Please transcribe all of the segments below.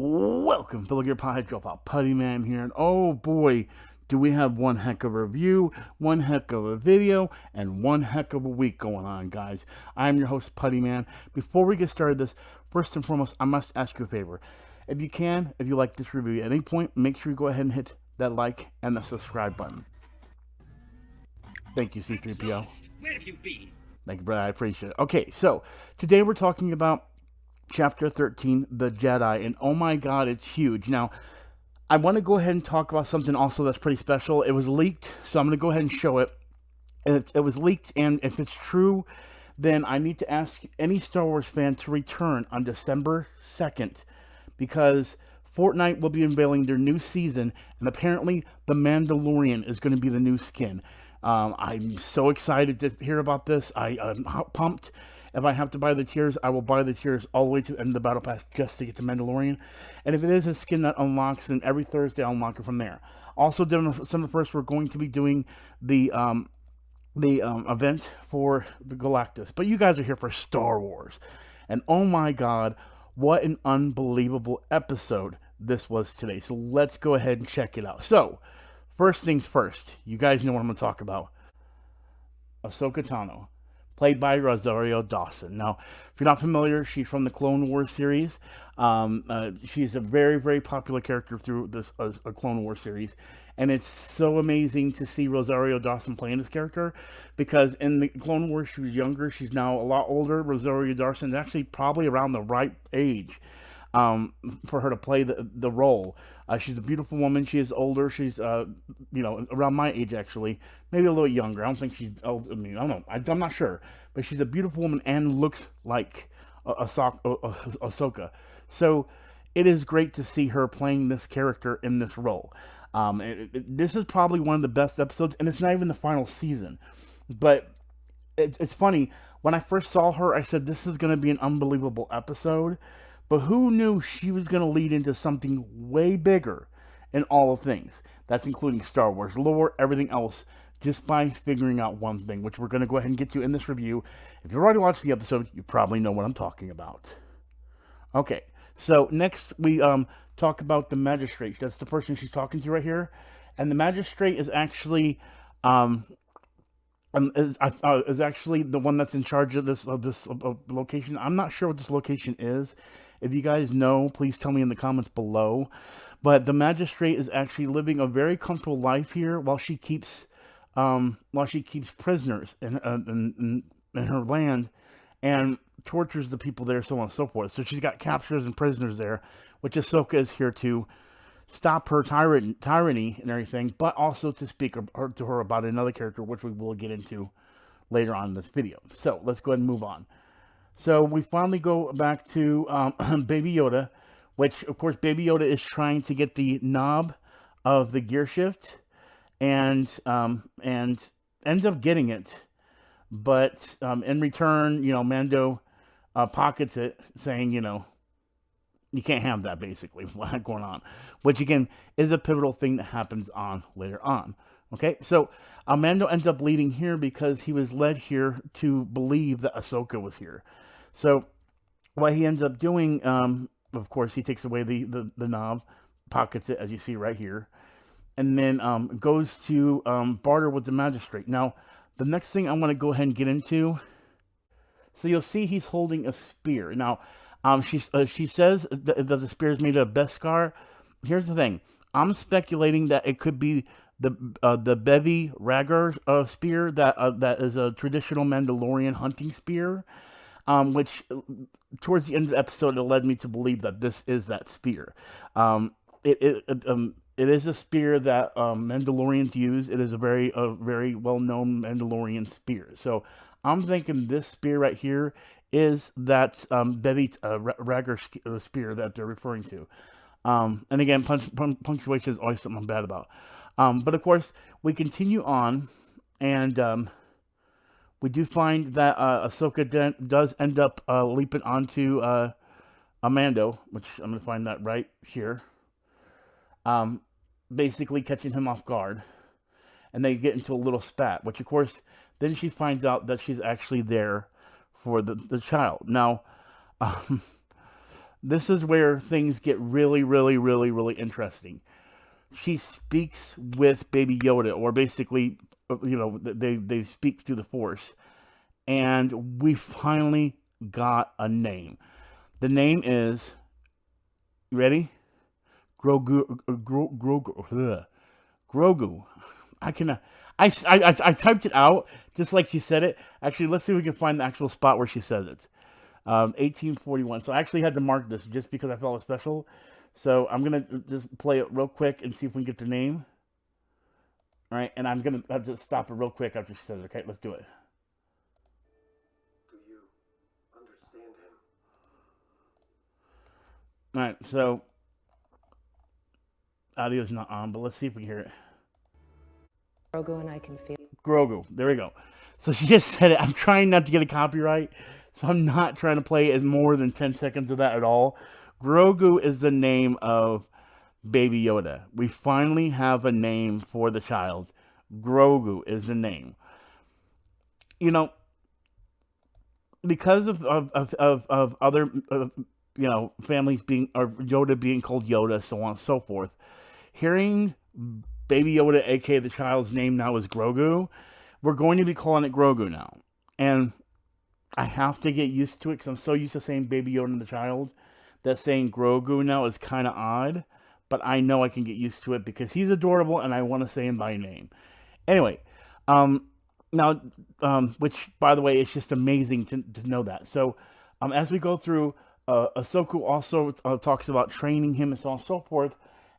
Welcome, fellow Gear Pod Dropout Putty Man here, and oh boy, do we have one heck of a review, one heck of a video, and one heck of a week going on, guys. I'm your host, Putty Man. Before we get started this, first and foremost, I must ask you a favor. If you like this review at any point, make sure you go ahead and hit that like and the subscribe button. Thank you, C3PO. Where have you been? Thank you, brother. I appreciate it. Okay, so today we're talking about Chapter 13, The Jedi, and oh my god, it's huge. Now, I want to go ahead and talk about something also that's pretty special. It was leaked, so I'm going to go ahead and show it. It was leaked, and if it's true, then I need to ask any Star Wars fan to return on December 2nd, because Fortnite will be unveiling their new season, and apparently the Mandalorian is going to be the new skin. I'm so excited to hear about this. I'm pumped. If I have to buy the tiers, I will buy the tiers all the way to the end of the Battle Pass just to get to Mandalorian. And if it is a skin that unlocks, then every Thursday I'll unlock it from there. Also, December 1st, we're going to be doing the event for the Galactus. But you guys are here for Star Wars. And oh my god, what an unbelievable episode this was today. So let's go ahead and check it out. So, first things first, you guys know what I'm going to talk about. Ahsoka Tano, played by Rosario Dawson. Now, if you're not familiar, she's from the Clone Wars series. She's a very, very popular character through this a Clone Wars series. And it's so amazing to see Rosario Dawson playing this character, because in the Clone Wars she was younger. She's now a lot older. Rosario Dawson is actually probably around the right age for her to play the role. She's a beautiful woman. She is older. She's around my age, actually, maybe a little younger. I don't think she's old. I mean, I don't know. I'm not sure, but she's a beautiful woman and looks like Ahsoka. So it is great to see her playing this character in this role. This is probably one of the best episodes, and it's not even the final season. But it's funny. When I first saw her, I said this is going to be an unbelievable episode. But who knew she was going to lead into something way bigger in all of things? That's including Star Wars lore, everything else, just by figuring out one thing, which we're going to go ahead and get to in this review. If you've already watched the episode, you probably know what I'm talking about. Okay, so next we talk about the magistrate. That's the person she's talking to right here. And the magistrate is actually is actually the one that's in charge of this location. I'm not sure what this location is. If you guys know, please tell me in the comments below. But the magistrate is actually living a very comfortable life here while she keeps prisoners in her land and tortures the people there, so on and so forth. So she's got captors and prisoners there, which Ahsoka is here to stop her tyranny and everything, but also to speak to her about another character, which we will get into later on in this video. So let's go ahead and move on. So we finally go back to Baby Yoda, which, of course, Baby Yoda is trying to get the knob of the gear shift, and ends up getting it. But in return, Mando pockets it, saying, you can't have that, basically, what's going on. Which, again, is a pivotal thing that happens on later on. Okay, so Mando ends up leading here because he was led here to believe that Ahsoka was here. So what he ends up doing, of course, he takes away the knob, pockets it, as you see right here, and then goes to barter with the magistrate. Now, the next thing I want to go ahead and get into, so you'll see he's holding a spear. Now, she says that the spear is made of Beskar. Here's the thing. I'm speculating that it could be the Bevi Ragar spear that is a traditional Mandalorian hunting spear, which towards the end of the episode it led me to believe that this is that spear. It is a spear that Mandalorians use. It is a very well-known Mandalorian spear. So I'm thinking this spear right here is that Bevi Ragar spear that they're referring to. And again, punctuation is always something I'm bad about. But of course, we continue on, and we do find that Ahsoka does end up leaping onto Mando, which I'm going to find that right here. Basically catching him off guard. And they get into a little spat, which of course, then she finds out that she's actually there for the child. Now, This is where things get really, really, really, really interesting. She speaks with Baby Yoda, or basically, they speak through the Force, and we finally got a name. The name is, you ready? Grogu. Grogu. I can. I typed it out just like she said it. Actually, let's see if we can find the actual spot where she says it. 1841. So I actually had to mark this just because I felt it was special. So I'm gonna just play it real quick and see if we can get the name. All right, and I'm gonna have to stop it real quick after she says it. Okay, let's do it. Do you understand him? All right, so audio's not on, but let's see if we can hear it. Grogu and I can feel. Grogu. There we go. So she just said it. I'm trying not to get a copyright, so I'm not trying to play more than 10 seconds of that at all. Grogu is the name of Baby Yoda. We finally have a name for the child. Grogu is the name. You know, because of other families being, or Yoda being called Yoda, so on and so forth. Hearing Baby Yoda, aka the child's name now is Grogu, we're going to be calling it Grogu now, and I have to get used to it because I'm so used to saying Baby Yoda and the child that saying Grogu now is kind of odd. But I know I can get used to it because he's adorable, and I want to say him by name. Anyway, now, which, by the way, it's just amazing to know that. So, as we go through, Ahsoka also talks about training him and so on and so forth,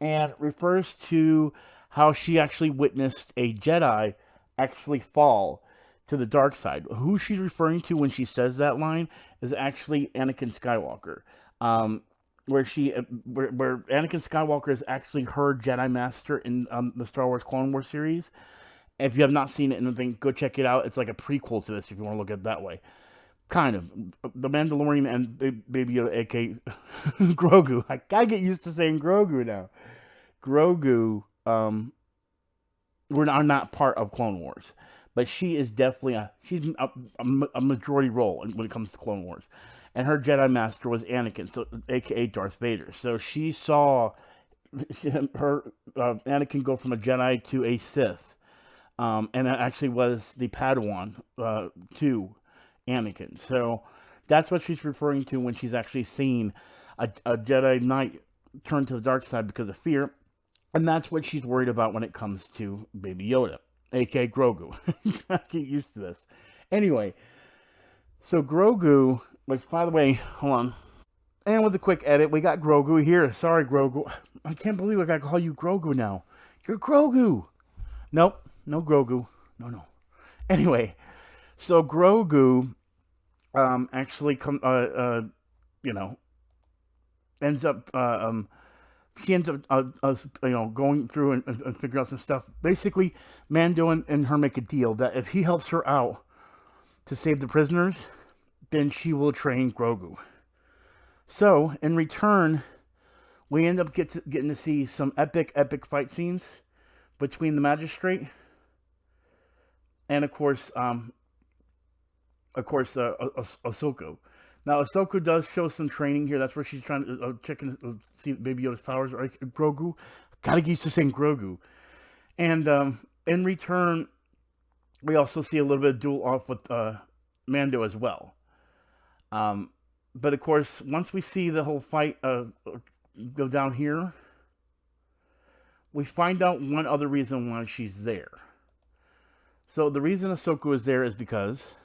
and refers to how she actually witnessed a Jedi actually fall to the dark side. Who she's referring to when she says that line is actually Anakin Skywalker. Where Anakin Skywalker is actually her Jedi Master in the Star Wars Clone Wars series. If you have not seen it, then go check it out. It's like a prequel to this, if you want to look at it that way. Kind of. The Mandalorian and Baby Yoda, aka Grogu. I gotta get used to saying Grogu now. Grogu, are not part of Clone Wars, but she is definitely a majority role when it comes to Clone Wars. And her Jedi Master was Anakin, so aka Darth Vader. So she saw her Anakin go from a Jedi to a Sith, and that actually was the Padawan to Anakin. So that's what she's referring to when she's actually seeing a Jedi Knight turn to the dark side because of fear, and that's what she's worried about when it comes to Baby Yoda, aka Grogu. I get used to this. Anyway, so Grogu. Which, by the way, hold on. And with a quick edit, we got Grogu here. Sorry, Grogu. I can't believe I got to call you Grogu now. You're Grogu. Nope, no Grogu. No. Anyway, so Grogu actually ends up she ends up going through and figuring out some stuff. Basically, Mando and her make a deal that if he helps her out to save the prisoners, then she will train Grogu. So, in return, we end up getting to see some epic fight scenes between the magistrate and, of course, Ahsoka. Now, Ahsoka does show some training here. That's where she's trying to check and see Baby Yoda's powers. Right? Grogu. Gotta get used to saying Grogu. And in return, we also see a little bit of duel off with Mando as well. But of course, once we see the whole fight go down here, we find out one other reason why she's there. So the reason Ahsoka is there is because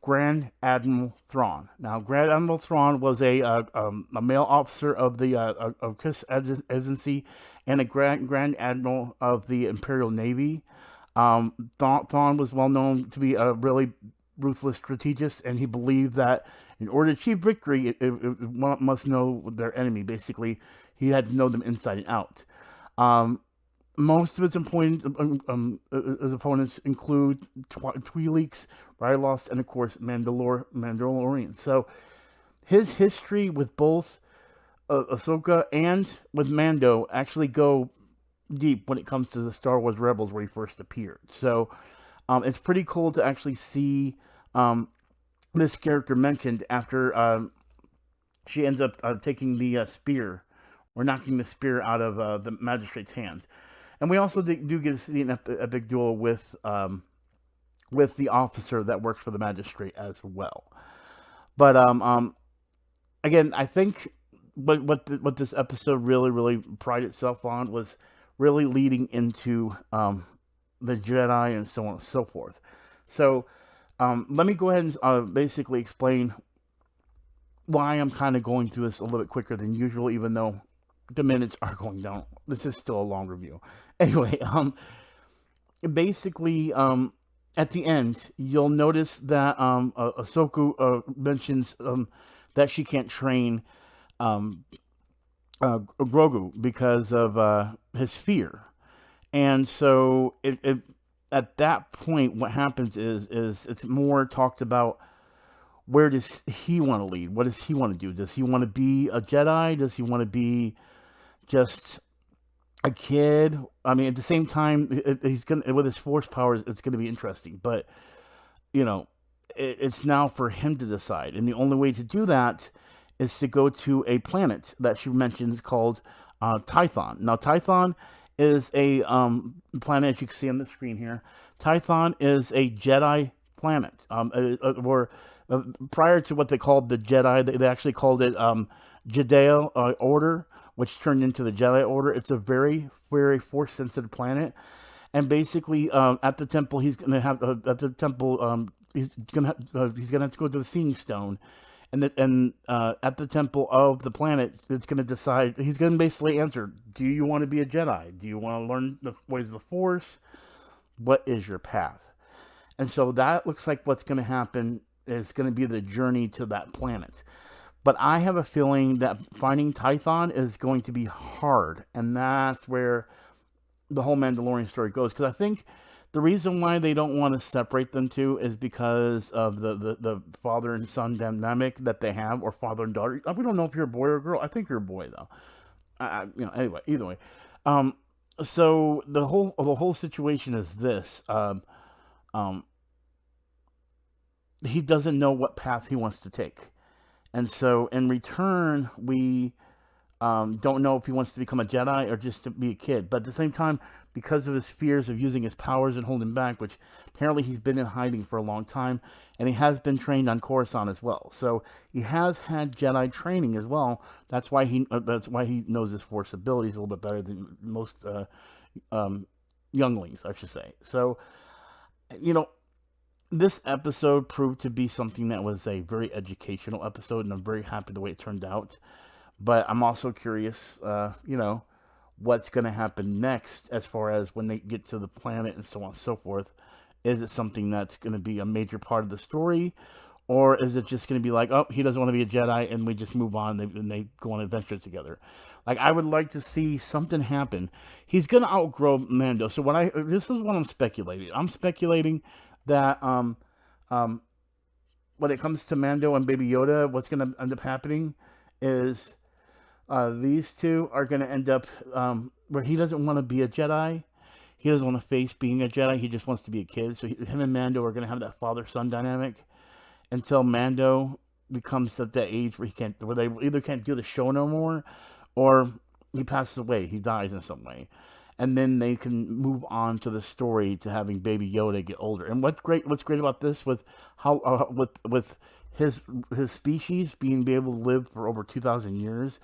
Grand Admiral Thrawn. Now, Grand Admiral Thrawn was a male officer of the of Kiss Agency and a Grand Admiral of the Imperial Navy. Thrawn was well known to be a really ruthless strategist, and he believed that in order to achieve victory, it must know their enemy. Basically, he had to know them inside and out. Most of his opponents include Twi'leks, Ryloths, and of course Mandalorian. So his history with both Ahsoka and with Mando actually go deep when it comes to the Star Wars Rebels where he first appeared. So it's pretty cool to actually see this character mentioned after she ends up taking the spear, or knocking the spear out of the magistrate's hand. And we also do get to see a big duel with the officer that works for the magistrate as well. But again, I think what this episode really prided itself on was really leading into the Jedi and so on and so forth. So let me go ahead and basically explain why I'm kind of going through this a little bit quicker than usual, even though the minutes are going down. This is still a long review. Anyway, basically, at the end, you'll notice that Ahsoka mentions that she can't train Grogu because of his fear. And so at that point, what happens is it's more talked about, where does he want to lead? What does he want to do? Does he want to be a Jedi? Does he want to be just a kid? I mean, at the same time, he's gonna, with his force powers, it's gonna be interesting. But you know, it's now for him to decide, and the only way to do that is to go to a planet that she mentions called Tython. Now, Tython is a planet, as you can see on the screen here. Tython is a Jedi planet, or prior to what they called the Jedi, they actually called it Jedi Order, which turned into the Jedi Order. It's a very force-sensitive planet, and basically, at the temple, he's gonna have he's gonna have to go to the Seeing Stone, and at the temple of the planet, it's gonna decide. He's gonna basically answer: do you want to be a Jedi? Do you want to learn the ways of the Force? What is your path? And so that looks like what's going to happen is going to be the journey to that planet. But I have a feeling that finding Tython is going to be hard, and that's where the whole Mandalorian story goes. Because I think the reason why they don't want to separate them two is because of the father and son dynamic that they have, or father and daughter. We don't know if you're a boy or a girl. I think you're a boy, though. Anyway, either way. So the whole situation is this. He doesn't know what path he wants to take. And so in return, we don't know if he wants to become a Jedi or just to be a kid. But at the same time, because of his fears of using his powers and holding back, which apparently he's been in hiding for a long time, and he has been trained on Coruscant as well. So he has had Jedi training as well. That's why he knows his Force abilities a little bit better than most younglings, I should say. So, you know, this episode proved to be something that was a very educational episode, and I'm very happy the way it turned out. But I'm also curious, what's going to happen next as far as when they get to the planet and so on and so forth. Is it something that's going to be a major part of the story? Or is it just going to be like, oh, he doesn't want to be a Jedi, and we just move on, and they go on adventures together? Like, I would like to see something happen. He's going to outgrow Mando. So this is what I'm speculating. I'm speculating that when it comes to Mando and Baby Yoda, what's going to end up happening is these two are going to end up where he doesn't want to be a Jedi. He doesn't want to face being a Jedi. He just wants to be a kid. So him and Mando are going to have that father-son dynamic until Mando becomes at that age where they either can't do the show no more, or he passes away. He dies in some way. And then they can move on to the story to having Baby Yoda get older. And what's great about this with how with his species being able to live for over 2,000 years,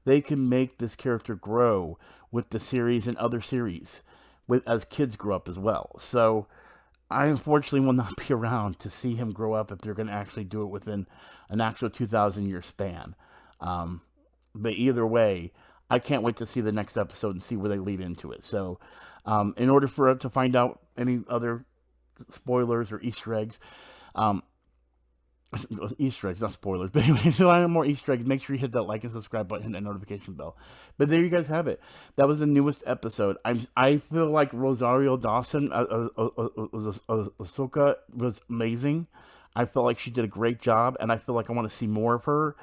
they can make this character grow with the series and other series, as kids grow up as well. So I unfortunately will not be around to see him grow up if they're going to actually do it within an actual 2,000 year span. But either way, I can't wait to see the next episode and see where they lead into it. So, in order for us to find out any other spoilers or Easter eggs, Easter eggs, not spoilers, but anyway, if you want more Easter eggs, make sure you hit that like and subscribe button and that notification bell. But there you guys have it. That was the newest episode. I feel like Rosario Dawson, Ahsoka, was amazing. I felt like she did a great job, and I feel like I want to see more of her,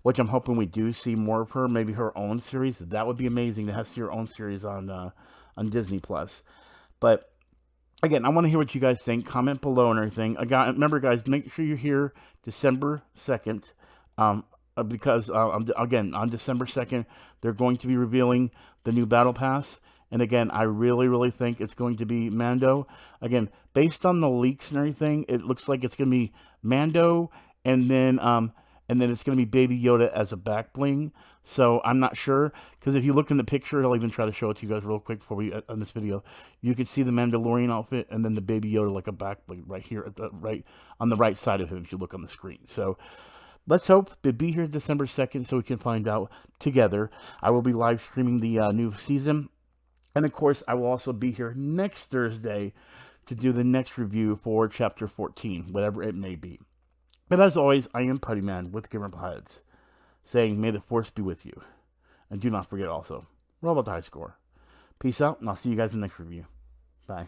which I'm hoping we do see more of her, maybe her own series. That would be amazing to see her own series on Disney Plus. But again, I want to hear what you guys think. Comment below and everything. Remember, guys, make sure you're here December 2nd. because again, on December 2nd, they're going to be revealing the new Battle Pass. And again, I really, really think it's going to be Mando. Again, based on the leaks and everything, it looks like it's going to be Mando, and then it's going to be Baby Yoda as a back bling. So I'm not sure, because if you look in the picture, I'll even try to show it to you guys real quick before we on this video. You can see the Mandalorian outfit, and then the Baby Yoda like a back bling right here at the on the right side of him if you look on the screen. So let's hope to be here December 2nd so we can find out together. I will be live streaming the new season. And of course, I will also be here next Thursday to do the next review for Chapter 14, whatever it may be. But as always, I am Putty Man with Gamer Heads, saying, may the Force be with you. And do not forget also, roll about the high score. Peace out, and I'll see you guys in the next review. Bye.